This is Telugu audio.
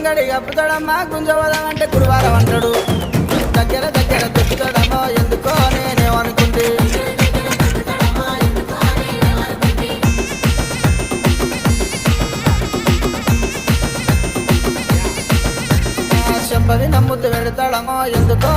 గంగడి కప్పుతాడమ్మా గుంజవదమంటే గురువారం అంటాడు దగ్గర దగ్గర దొక్కుతాడమ్మో ఎందుకో నేనేమనుకుంటే చెప్పది నమ్ముద్దు పెడతాడమో ఎందుకో